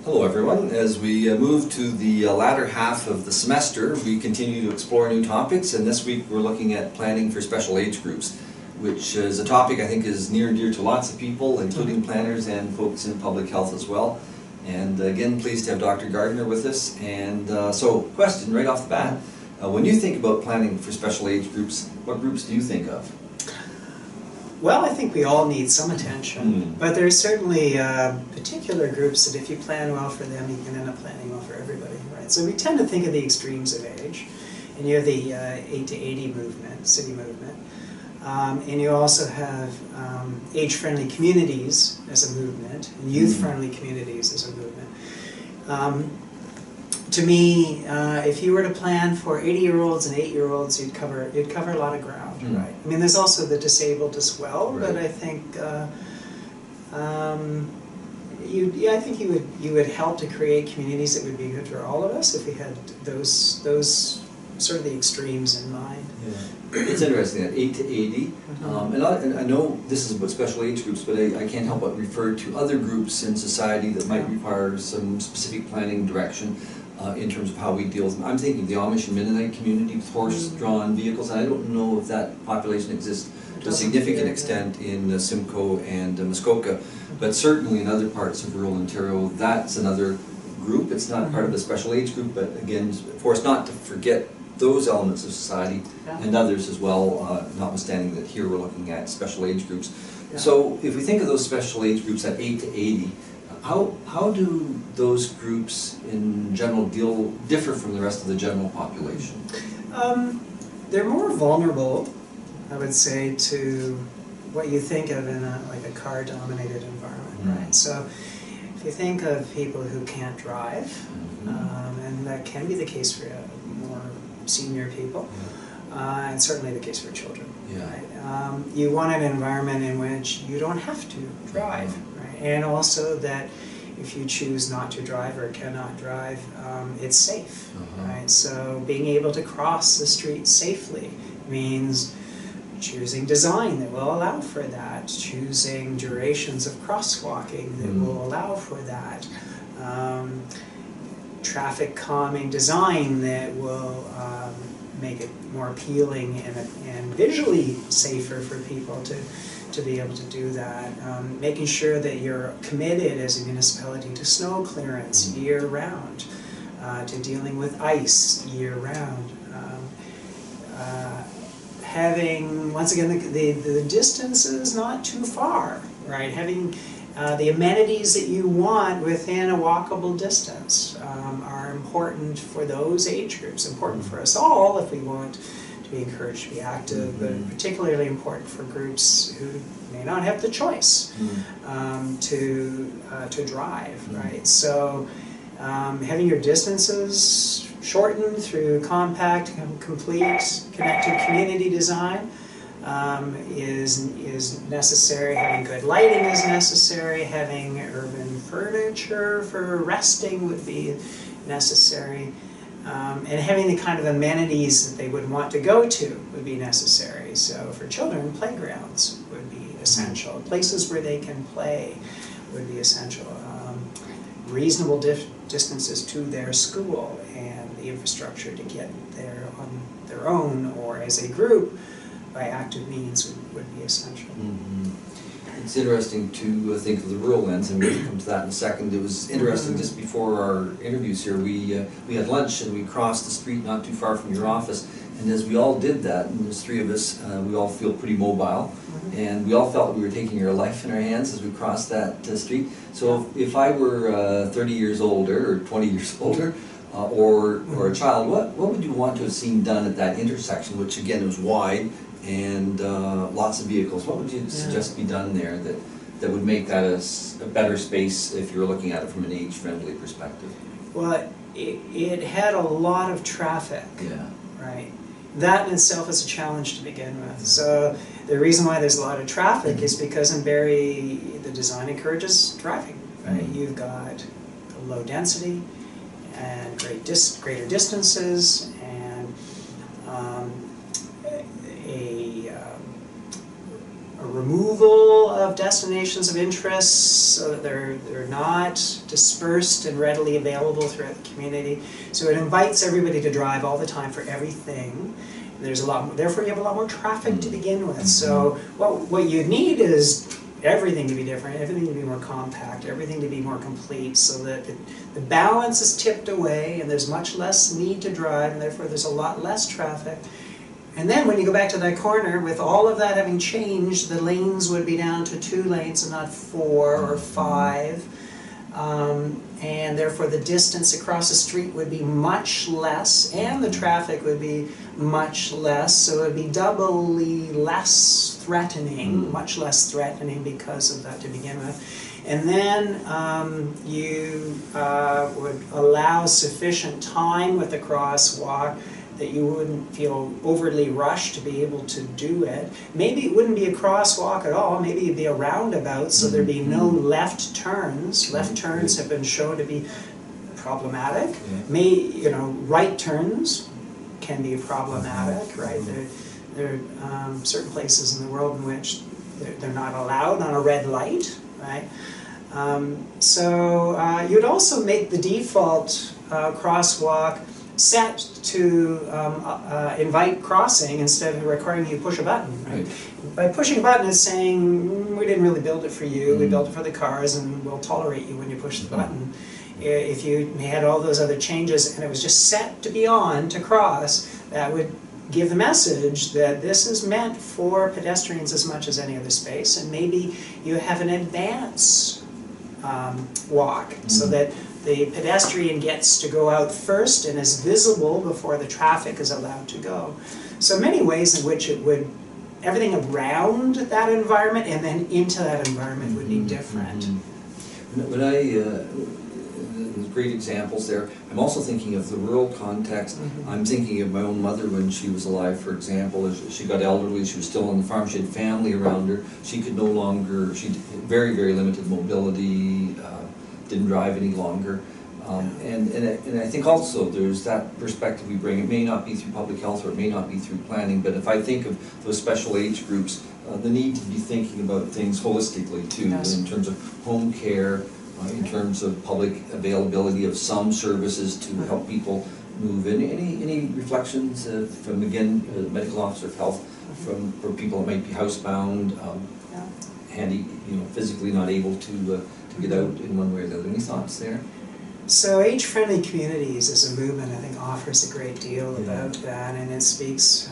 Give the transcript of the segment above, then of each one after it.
Hello everyone. As we move to the latter half of the semester, we continue to explore new topics, and this week we're looking at planning for special age groups, which is a topic I think is near and dear to lots of people, including planners and folks in public health as well. And again, pleased to have Dr. Gardner with us. And so, question right off the bat, when you think about planning for special age groups, what groups do you think of? Well, I think we all need some attention, but there's certainly particular groups that if you plan well for them, you can end up planning well for everybody, right? So we tend to think of the extremes of age, and you have the 8 to 80 movement, city movement, and you also have age-friendly communities as a movement, and youth-friendly communities as a movement. To me, if you were to plan for 80-year-olds and 8-year-olds, you'd cover a lot of ground, right? I mean, there's also the disabled as well, right. But I think I think you would help to create communities that would be good for all of us if we had those sort of the extremes in mind. Yeah. It's interesting that 8 to 80, and I know this is about special age groups, but I can't help but refer to other groups in society that might require some specific planning direction. In terms of how we deal with them. I'm thinking of the Amish and Mennonite community with horse-drawn vehicles, and I don't know if that population exists to a significant extent in Simcoe and Muskoka, but certainly in other parts of rural Ontario, that's another group. It's not part of the special age group, but again, for us not to forget those elements of society and others as well, notwithstanding that here we're looking at special age groups. So if we think of those special age groups at 8 to 80, how do those groups in general differ from the rest of the general population? They're more vulnerable, I would say, to what you think of in like a car-dominated environment, right? So if you think of people who can't drive, and that can be the case for more senior people, and certainly the case for children, right? You want an environment in which you don't have to drive, right? And also that if you choose not to drive or cannot drive, it's safe, right? So being able to cross the street safely means choosing design that will allow for that, choosing durations of crosswalking that will allow for that, traffic calming design that will make it more appealing and visually safer for people to be able to do that. Making sure that you're committed as a municipality to snow clearance year-round, to dealing with ice year-round. Having, once again, the distances not too far, right? Having the amenities that you want within a walkable distance are important for those age groups, important for us all if we want to be encouraged to be active, but particularly important for groups who may not have the choice to drive, right? So having your distances shortened through compact, complete, connected community design is necessary. Having good lighting is necessary. Having urban furniture for resting would be necessary. And having the kind of amenities that they would want to go to would be necessary. So for children, playgrounds would be essential. Places where they can play would be essential. Reasonable distances to their school and the infrastructure to get there on their own or as a group by active means would be essential. It's interesting to think of the rural lens, and we'll come to that in a second. It was interesting just before our interviews here, we had lunch and we crossed the street not too far from your office, and as we all did that, and there's 3 of us, we all feel pretty mobile, and we all felt we were taking our life in our hands as we crossed that street. So if I were 30 years older or 20 years older, or a child, what would you want to have seen done at that intersection, which again was wide and lots of vehicles? What would you suggest be done there that would make that a better space if you were looking at it from an age-friendly perspective? Well, it had a lot of traffic, right? That in itself is a challenge to begin with. So the reason why there's a lot of traffic is because in Barrie, the design encourages driving, right? You've got low density and greater distances and a removal of destinations of interest so that they're not dispersed and readily available throughout the community. So it invites everybody to drive all the time for everything. There's a lot, therefore you have a lot more traffic to begin with. So what you need is everything to be different, everything to be more compact, everything to be more complete, so that the balance is tipped away and there's much less need to drive, and therefore there's a lot less traffic. And then when you go back to that corner, with all of that having changed, the lanes would be down to 2 lanes and not 4 or 5. And therefore the distance across the street would be much less, and the traffic would be much less, so it would be doubly less threatening, much less threatening because of that to begin with. And then you would allow sufficient time with the crosswalk that you wouldn't feel overly rushed to be able to do it. Maybe it wouldn't be a crosswalk at all, maybe it'd be a roundabout, so there'd be no left turns. Left turns have been shown to be problematic. Right turns can be problematic, right? There are certain places in the world in which they're not allowed on a red light, right? You'd also make the default crosswalk set to invite crossing instead of requiring you to push a button. Right? By pushing a button, it's saying, we didn't really build it for you, we built it for the cars, and we'll tolerate you when you push the button. If you had all those other changes and it was just set to be on to cross, that would give the message that this is meant for pedestrians as much as any other space, and maybe you have an advance walk so that the pedestrian gets to go out first and is visible before the traffic is allowed to go. So many ways in which it would, everything around that environment and then into that environment would be different. When great examples there. I'm also thinking of the rural context. I'm thinking of my own mother when she was alive, for example. As she got elderly, she was still on the farm, she had family around her. She could no longer, she had very, very limited mobility, didn't drive any longer. And I think also there's that perspective we bring. It may not be through public health or it may not be through planning, but if I think of those special age groups, the need to be thinking about things holistically too, in terms of home care, in terms of public availability of some services to help people move in. Any reflections from, again, the medical officer of health, for people that might be housebound, handy, physically not able to get out in one way or the other? Any thoughts there? So age-friendly communities as a movement, I think, offers a great deal about that, and it speaks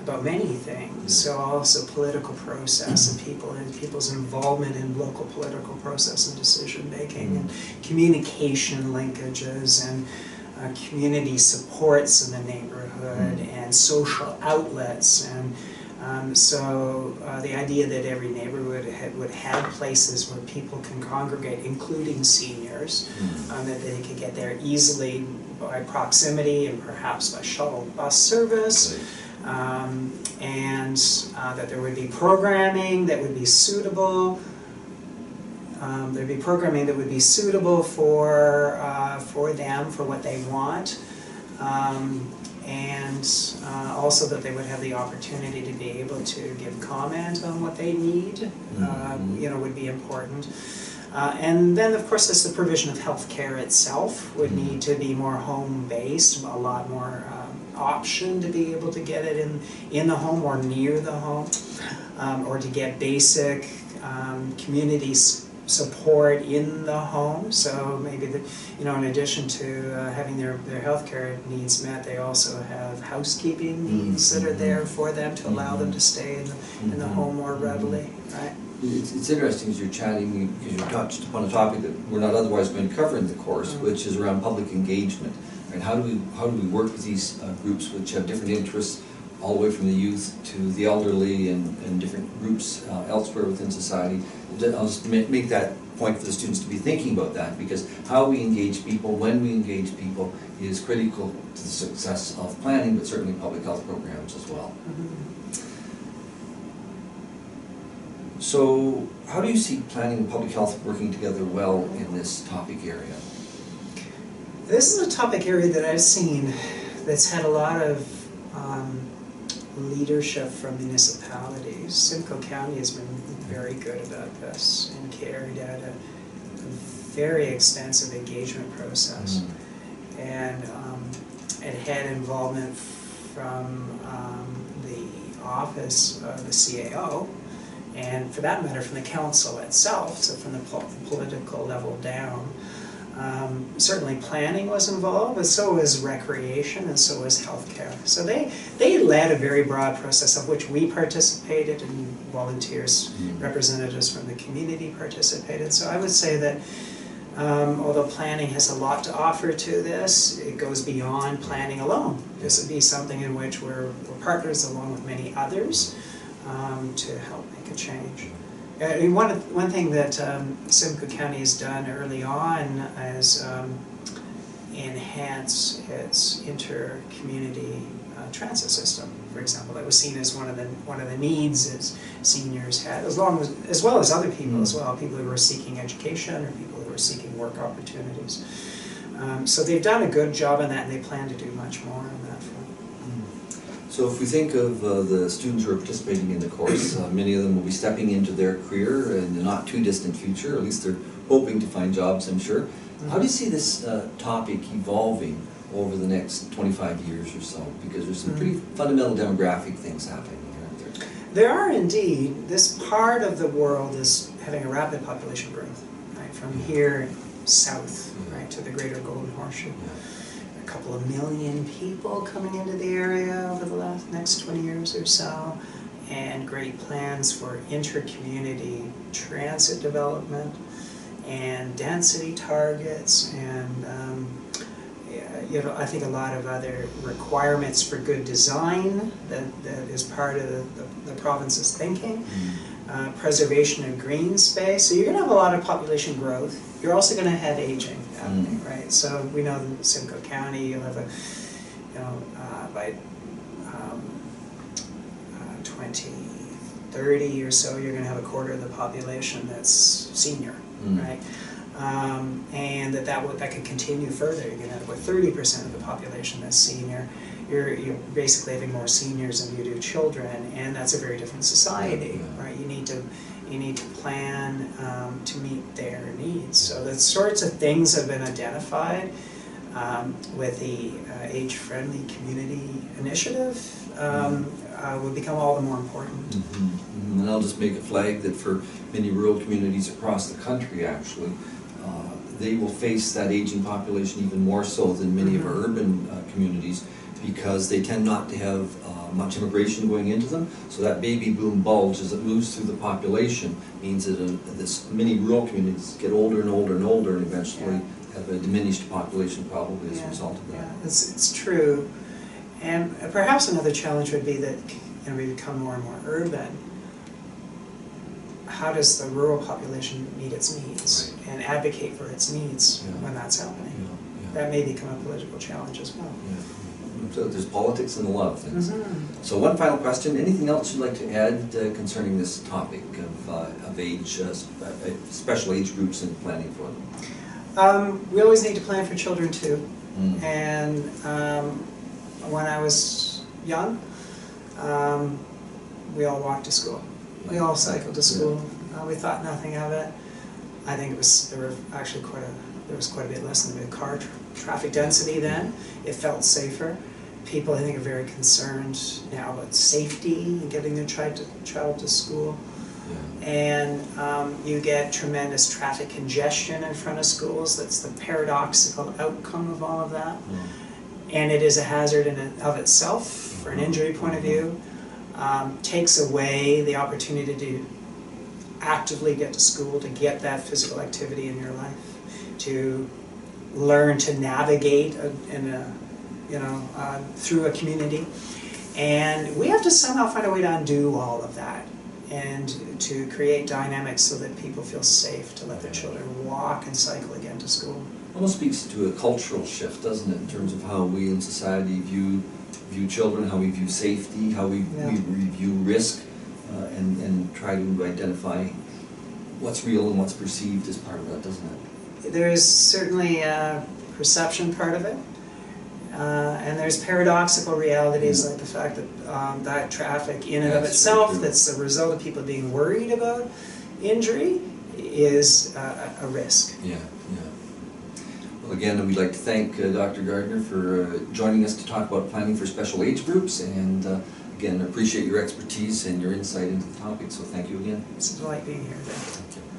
about many things. So also political process and people's involvement in local political process and decision making, and communication linkages, and community supports in the neighborhood, and social outlets, and the idea that every neighborhood would have places where people can congregate, including seniors, that they could get there easily by proximity and perhaps by shuttle bus service, and that there would be programming that would be suitable. There'd be programming that would be suitable for them, for what they want. And also that they would have the opportunity to be able to give comment on what they need, would be important. And then, of course, there's the provision of health care itself would need to be more home-based, a lot more option to be able to get it in the home or near the home, or to get basic community support in the home. So maybe in addition to having their healthcare needs met, they also have housekeeping needs that are there for them to allow them to stay in the home more readily. Right? It's interesting as you're chatting, because you touched upon a topic that we're not otherwise going to cover in the course, which is around public engagement. And how do we work with these groups which have different interests, all the way from the youth to the elderly and different groups elsewhere within society? I'll just make that point for the students to be thinking about that, because how we engage people, when we engage people, is critical to the success of planning, but certainly public health programs as well. So how do you see planning and public health working together well in this topic area? This is a topic area that I've seen that's had a lot of leadership from municipalities. Simcoe County has been very good about this and carried out a very extensive engagement process. And it had involvement from the office of the CAO, and for that matter from the council itself, so from the political level down. Certainly planning was involved, but so was recreation and so was healthcare. So they led a very broad process of which we participated, and volunteers, representatives from the community participated. So I would say that although planning has a lot to offer to this, it goes beyond planning alone. This would be something in which we're partners along with many others to help make a change. One thing that Simcoe County has done early on is enhance its inter-community transit system. For example, that was seen as one of the needs that seniors had, as well as other people as well, people who were seeking education or people who were seeking work opportunities. So they've done a good job on that, and they plan to do much more on that front. So if we think of the students who are participating in the course, many of them will be stepping into their career in the not too distant future, or at least they're hoping to find jobs, I'm sure. How do you see this topic evolving over the next 25 years or so? Because there's some pretty fundamental demographic things happening here, aren't there? There are indeed. This part of the world is having a rapid population growth, right, from here south, right, to the greater Golden Horseshoe. A couple of million people coming into the area over the next 20 years or so, and great plans for inter-community transit development and density targets, and I think a lot of other requirements for good design that is part of the province's thinking. Preservation of green space. So you're going to have a lot of population growth. You're also going to have aging happening, right? So we know in Simcoe County you'll have by 2030 or so you're going to have a quarter of the population that's senior, right? And that could continue further. You're going to have about 30% of the population that's senior. You're basically having more seniors than you do children, and that's a very different society, right? You need to plan to meet their needs. So the sorts of things have been identified with the age-friendly community initiative will become all the more important. And I'll just make a flag that for many rural communities across the country, actually, they will face that aging population even more so than many of our urban communities, because they tend not to have much immigration going into them. So that baby boom bulge, as it moves through the population, means that many rural communities get older and older and older, and eventually have a diminished population probably as a result of that. Yeah, it's true. And perhaps another challenge would be that we become more and more urban. How does the rural population meet its needs and advocate for its needs when that's happening? That may become a political challenge as well. So there's politics in a lot of things. So one final question, anything else you'd like to add concerning this topic of age, special age groups and planning for them? We always need to plan for children too. And when I was young, we all walked to school. We all cycled to school. We thought nothing of it. I think there was quite a bit less than the car traffic density then. It felt safer. People, I think, are very concerned now about safety and getting their child to school. And you get tremendous traffic congestion in front of schools. That's the paradoxical outcome of all of that. And it is a hazard in and of itself, for an injury point of view. Takes away the opportunity to actively get to school, to get that physical activity in your life, to learn to navigate through a community. And we have to somehow find a way to undo all of that and to create dynamics so that people feel safe to let their children walk and cycle again to school. Almost speaks to a cultural shift, doesn't it, in terms of how we in society view children, how we view safety, how we view risk, and try to identify what's real and what's perceived as part of that, doesn't it? There is certainly a perception part of it. And there's paradoxical realities like the fact that that traffic in and of That's itself, true. that's a result of people being worried about injury, is a risk. Yeah, yeah. Well, again, we'd like to thank Dr. Gardner for joining us to talk about planning for special age groups, and again, appreciate your expertise and your insight into the topic, so thank you again. It's a delight being here. Thank you.